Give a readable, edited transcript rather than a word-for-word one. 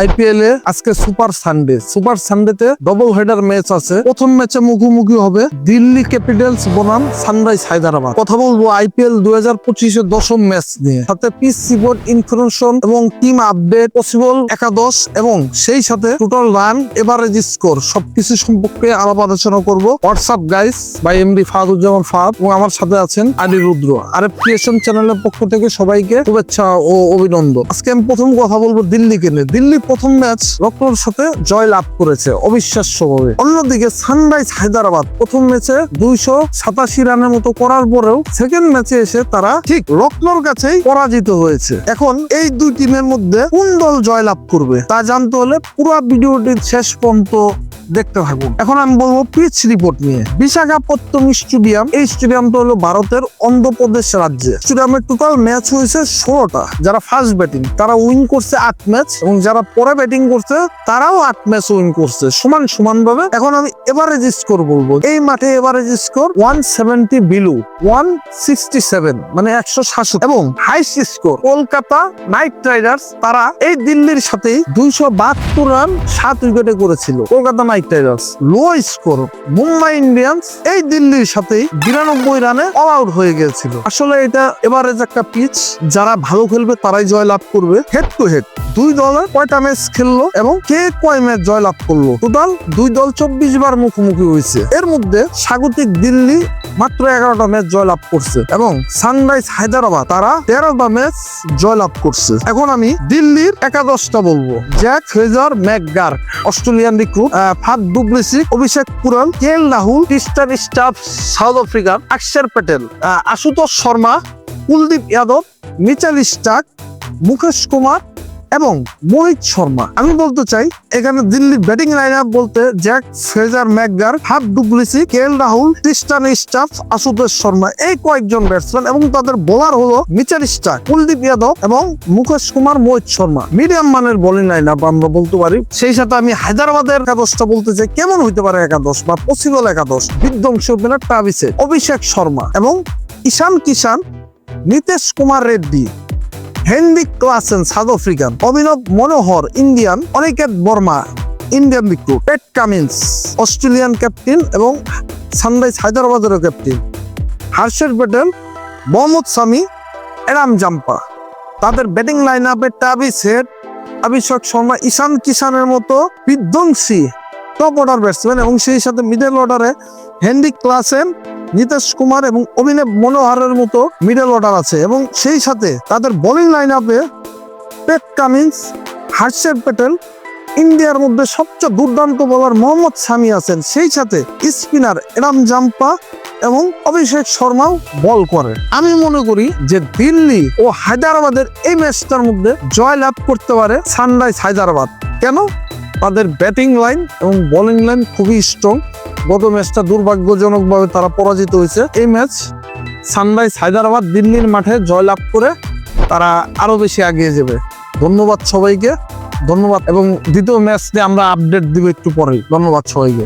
IPL এ আজকে super সানডেতে double header match আছে। প্রথম ম্যাচে মুখোমুখি হবে দিল্লি ক্যাপিটালস বনাম সানরাইজ হায়দ্রাবাদ। কথা বলবো আইপিএল 2025 এর দশম ম্যাচ নিয়ে, সাথে পিচ রিপোর্ট, ইনফরমেশন এবং টিম আপডেট, পসিবল একাদশ এবং সেই সাথে টোটাল রান, এভারেজ স্কোর সবকিছু সম্পর্কে আলাপ আলোচনা করবো। What's up guys, by MD Fahaduzzaman Fahad এবং আমার সাথে আছেন আদি রুদ্র। আরএফ ক্রিয়েশন চ্যানেলের পক্ষ থেকে সবাইকে শুভেচ্ছা ও অভিনন্দন। আজকে আমি প্রথম কথা বলবো দিল্লিকে নিয়ে। দিল্লি প্রথম ম্যাচ লখনউর সাথে জয় লাভ করেছে অবিশ্বাস্যভাবে। অন্যদিকে সানরাইজ হায়দ্রাবাদ প্রথম ম্যাচে 287 রানের মতো করার পরেও সেকেন্ড ম্যাচে এসে তারা ঠিক লখনউর কাছেই পরাজিত হয়েছে। এখন এই দুই টিমের মধ্যে কোন দল জয় লাভ করবে তা জানতে হলে পুরো ভিডিওটির শেষ পর্যন্ত দেখতে থাকুন। এখন আমি বলবো পিচ রিপোর্ট নিয়ে। বিশাখাপত্তনম স্টেডিয়াম, এই স্টেডিয়ামটা হলো ভারতের অন্ধ্রপ্রদেশ রাজ্যে। স্টেডিয়ামের টোটাল ম্যাচ হয়েছে 16টা। যারা ফার্স্ট ব্যাটিং তারা উইন করছে 8 ম্যাচ এবং যারা পরে ব্যাটিং করছে তারাও 8 ম্যাচ উইন করছে সমান ভাবে। এখন আমি এভারেজ স্কোর বলবো। এই মাঠে এভারেজ স্কোর 170 বিলো 167, মানে 167 এবং highest score Kolkata Knight Riders, তারা এই দিল্লির সাথে 272 রান 7 উইকেটে করেছিল। Kolkata Knight Riders low score Mumbai Indians এই দিল্লির সাথে 92 রানে অল আউট হয়ে গিয়েছিল। আসলে এটা এভারেজ একটা পিচ, যারা ভালো খেলবে তারাই জয় লাভ করবে। হেড টু হেড দুই দলের কয়টা ম্যাচ খেললো এবং কে কয় ম্যাচ জয় লাভ করলো, টোটাল দুই দল 24 বার মুখোমুখি হয়েছে। এর মধ্যে স্বাগতিক দিল্লি মাত্র 11টা ম্যাচ জয় লাভ করছে এবং সানরাইজ হায়দ্রাবাদ তারা 13টা ম্যাচ জয় লাভ করছে। এখন আমি দিল্লির একাদশটা বলবো। Jake Fraser McGurk, Australian recruit, Faf du Plessis, Abhishek Porel, KL Rahul, Tristan Stubbs South আফ্রিকার, অক্ষর প্যাটেল, আশুতোষ শর্মা, কুলদীপ যাদব, মিচেল স্টার্ক, মুকেশ কুমার এবং মোহিত শর্মা। আমি বলতে চাই এখানে দিল্লির ব্যাটিং লাইন আপ বলতে Jake Fraser McGurk, Faf du Plessis, KL Rahul, Tristan Stubbs, Ashutosh Sharma, এই কয়েকজন ব্যাটসম্যান এবং তাদের বোলার হলো মিচেল স্টার্ক, কুলদীপ যাদব এবং মুকেশ কুমার, মোহিত শর্মা। মিডিয়াম মানের বোলিং লাইন আপ আমরা বলতে পারি। সেই সাথে আমি হায়দ্রাবাদের একাদশটা বলতে চাই। কেমন হইতে পারে একাদশ বা পসিবল একাদশ? বিধ্বংসী ওপেনার ট্রাভিস, অভিষেক শর্মা এবং Ishan Kishan, Nitish Kumar Reddy, Heinrich Klaasen South African, Abhinav Manohar Indian, Aniket Verma Indian recruit, Pat Cummins Australian captain এবং সানরাইজ হায়দ্রাবাদেরও captain, Harshad Patel, Mohammad Shami, Adam Zampa. তাদের ব্যাটিং লাইন আপে ট্রাভিস হেড, অভিষেক শর্মা, ঈশান কিষানের মতো বিধ্বংসী টপ অর্ডার ব্যাটসম্যান এবং সেই সাথে মিডল অর্ডারে হেনরিক ক্লাসেন, নীতিশ কুমার এবং অভিনব মনোহরের মতো মিডল অর্ডার আছে এবং সেই সাথে তাদের বোলিং লাইন আপে পেট কামিন্স, হর্ষদ প্যাটেল, ইন্ডিয়ার মধ্যে সবচেয়ে দুর্দান্ত বোলার মোহাম্মদ শামি আছেন, সেই সাথে স্পিনার এরাম জাম্পা এবং অভিষেক শর্মাও বল করে। আমি মনে করি যে দিল্লি ও হায়দ্রাবাদের এই ম্যাচটার মধ্যে জয় লাভ করতে পারে সানরাইজ হায়দ্রাবাদ। কেন? তাদের ব্যাটিং লাইন এবং বোলিং লাইন খুবই স্ট্রং। গত ম্যাচটা দুর্ভাগ্যজনকভাবে তারা পরাজিত হয়েছে। এই ম্যাচ সানরাইজ হায়দ্রাবাদ দিল্লির মাঠে জয় লাভ করে তারা আরো বেশি এগিয়ে যাবে। ধন্যবাদ সবাইকে, ধন্যবাদ এবং দ্বিতীয় ম্যাচ নিয়ে আমরা আপডেট দিব একটু পরেই। ধন্যবাদ সবাইকে।